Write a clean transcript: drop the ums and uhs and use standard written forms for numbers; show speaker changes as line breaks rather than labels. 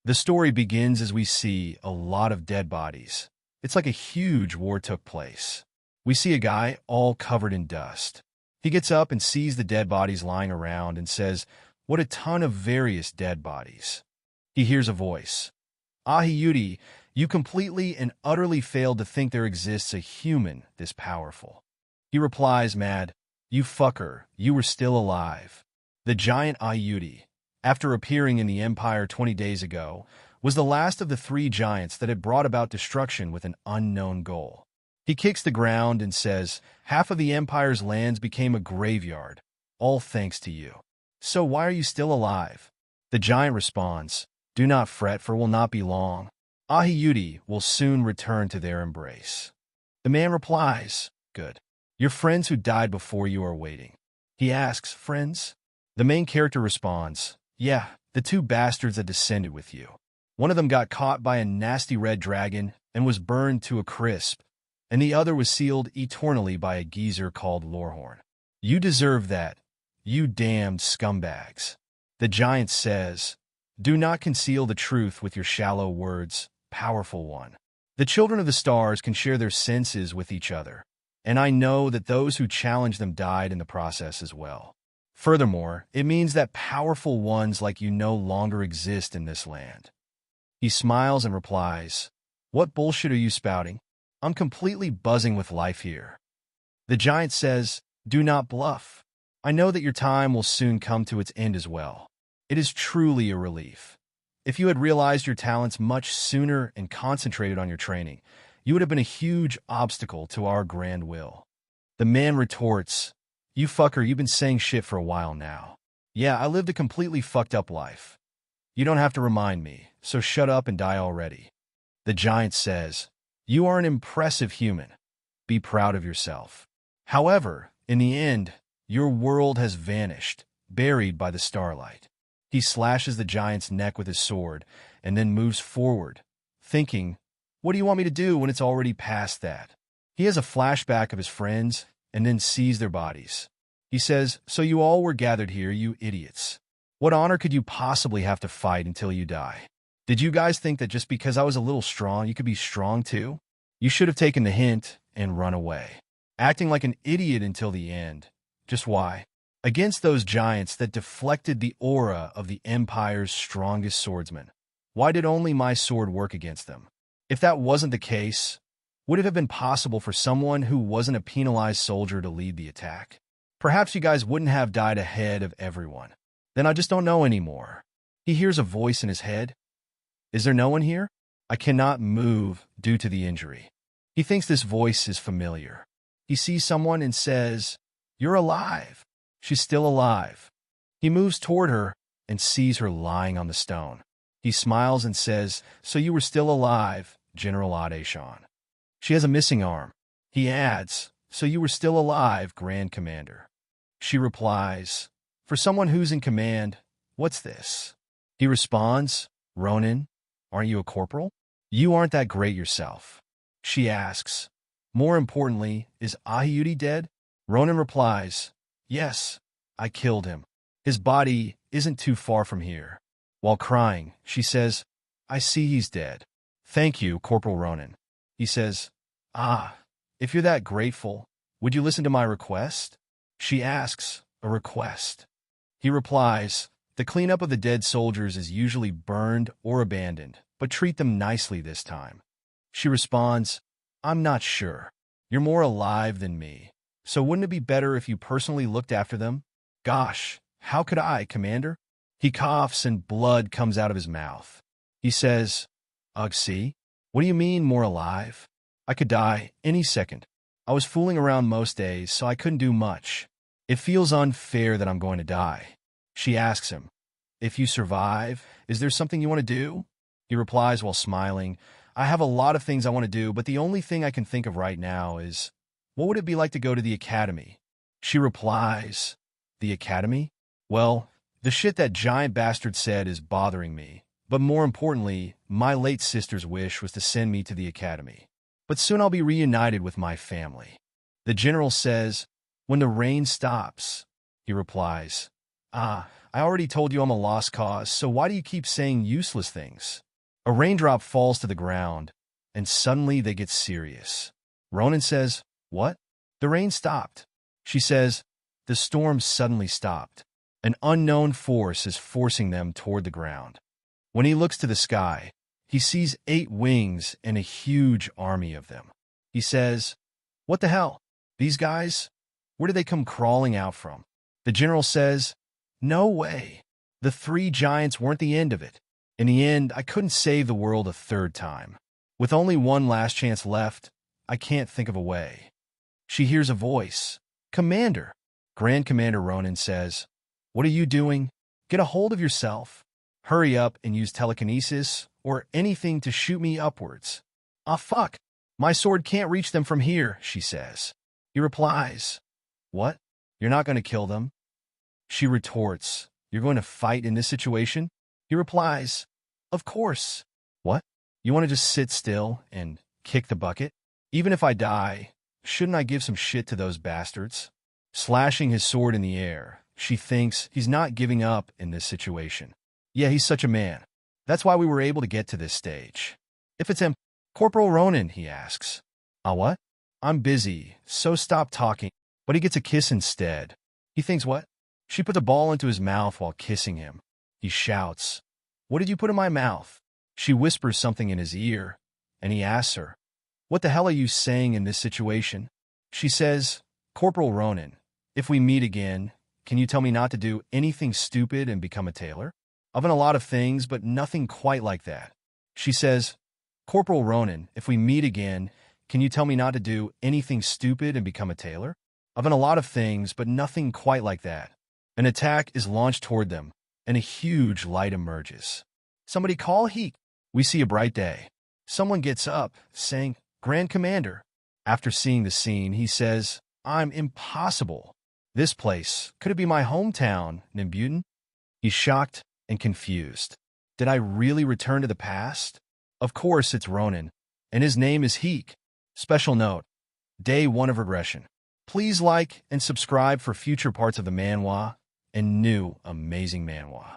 The story begins as we see a lot of dead bodies. It's like a huge war took place. We see a guy all covered in dust. He gets up and sees the dead bodies lying around and says, "What a ton of various dead bodies." He hears a voice. "Ahiyuti, you completely and utterly failed to think there exists a human this powerful." He replies, mad, "You fucker, you were still alive." The giant Ahiyuti, after appearing in the Empire 20 days ago, was the last of the three giants that had brought about destruction with an unknown goal. He kicks the ground and says, "Half of the Empire's lands became a graveyard, all thanks to you. So why are you still alive?" The giant responds, "Do not fret, for it will not be long. Ahiyuti will soon return to their embrace." The man replies, "Good. Your friends who died before you are waiting." He asks, "Friends?" The main character responds, "Yeah, the two bastards that descended with you. One of them got caught by a nasty red dragon and was burned to a crisp, and the other was sealed eternally by a geezer called Lorehorn. You deserve that, you damned scumbags." The giant says, "Do not conceal the truth with your shallow words, powerful one. The children of the stars can share their senses with each other, and I know that those who challenge them died in the process as well. Furthermore, it means that powerful ones like you no longer exist in this land." He smiles and replies, "What bullshit are you spouting? I'm completely buzzing with life here." The giant says, "Do not bluff. I know that your time will soon come to its end as well. It is truly a relief. If you had realized your talents much sooner and concentrated on your training, you would have been a huge obstacle to our grand will." The man retorts, "You fucker, you've been saying shit for a while now. Yeah, I lived a completely fucked up life. You don't have to remind me, so shut up and die already." The giant says, "You are an impressive human. Be proud of yourself. However, in the end, your world has vanished, buried by the starlight." He slashes the giant's neck with his sword and then moves forward, thinking, "What do you want me to do when it's already past that?" He has a flashback of his friends and then sees their bodies. He says, "So you all were gathered here, you idiots. What honor could you possibly have to fight until you die? Did you guys think that just because I was a little strong, you could be strong too? You should have taken the hint and run away. Acting like an idiot until the end. Just why? Against those giants that deflected the aura of the Empire's strongest swordsman. Why did only my sword work against them? If that wasn't the case, would it have been possible for someone who wasn't a penalized soldier to lead the attack? Perhaps you guys wouldn't have died ahead of everyone. Then I just don't know anymore." He hears a voice in his head. "Is there no one here? I cannot move due to the injury." He thinks this voice is familiar. He sees someone and says, "You're alive." She's still alive. He moves toward her and sees her lying on the stone. He smiles and says, "So you were still alive, General Adeshan." She has a missing arm. He adds, "So you were still alive, Grand Commander." She replies, "For someone who's in command, what's this?" He responds, "Ronin, aren't you a corporal? You aren't that great yourself." She asks, "More importantly, is Ahiyuti dead?" Ronin replies, "Yes, I killed him. His body isn't too far from here." While crying, she says, "I see he's dead. Thank you, Corporal Ronin." He says, "Ah, if you're that grateful, would you listen to my request?" She asks, "A request?" He replies, "The cleanup of the dead soldiers is usually burned or abandoned, but treat them nicely this time." She responds, "I'm not sure. You're more alive than me, so wouldn't it be better if you personally looked after them?" "Gosh, how could I, Commander?" He coughs and blood comes out of his mouth. He says, "Ugh, see? What do you mean, more alive? I could die any second. I was fooling around most days, so I couldn't do much. It feels unfair that I'm going to die." She asks him, "If you survive, is there something you want to do?" He replies while smiling, "I have a lot of things I want to do, but the only thing I can think of right now is, what would it be like to go to the academy?" She replies, "The academy? Well, the shit that giant bastard said is bothering me, but more importantly, my late sister's wish was to send me to the academy. But soon I'll be reunited with my family." The general says, "When the rain stops." He replies, "Ah, I already told you I'm a lost cause, so why do you keep saying useless things? A raindrop falls to the ground, and suddenly they get serious. Ronan says, "What?" The rain stopped. She says, "The storm suddenly stopped. An unknown force is forcing them toward the ground." When he looks to the sky, he sees 8 wings and a huge army of them. He says, "What the hell? These guys? Where did they come crawling out from?" The general says, "No way. The 3 giants weren't the end of it. In the end, I couldn't save the world a 3rd time. With only one last chance left, I can't think of a way." She hears a voice. "Commander." Grand Commander Ronan says, "What are you doing? Get a hold of yourself. Hurry up and use telekinesis or anything to shoot me upwards." "Ah, fuck. My sword can't reach them from here," she says. He replies, "What? You're not going to kill them?" She retorts, "You're going to fight in this situation?" He replies, "Of course." "What? You want to just sit still and kick the bucket? Even if I die, shouldn't I give some shit to those bastards?" Slashing his sword in the air, she thinks he's not giving up in this situation. Yeah, he's such a man. That's why we were able to get to this stage. If it's him, "Corporal Ronan," he asks. "Ah, what?" "I'm busy, so stop talking." But he gets a kiss instead. He thinks, what? She put the ball into his mouth while kissing him. He shouts, "What did you put in my mouth?" She whispers something in his ear, and he asks her, "What the hell are you saying in this situation?" She says, "Corporal Ronan, if we meet again, can you tell me not to do anything stupid and become a tailor?" "I've done a lot of things, but nothing quite like that." She says, "Corporal Ronan, if we meet again, can you tell me not to do anything stupid and become a tailor?" "I've done a lot of things, but nothing quite like that." An attack is launched toward them, and a huge light emerges. "Somebody call Heat." We see a bright day. Someone gets up, saying, "Grand Commander." After seeing the scene, he says, "I'm impossible. This place, could it be my hometown, Nimbutin?" He's shocked and confused. Did I really return to the past? Of course it's Ronan, and his name is Heek. Special note, Day 1 of regression. Please like and subscribe for future parts of the manhwa and new amazing manhwa.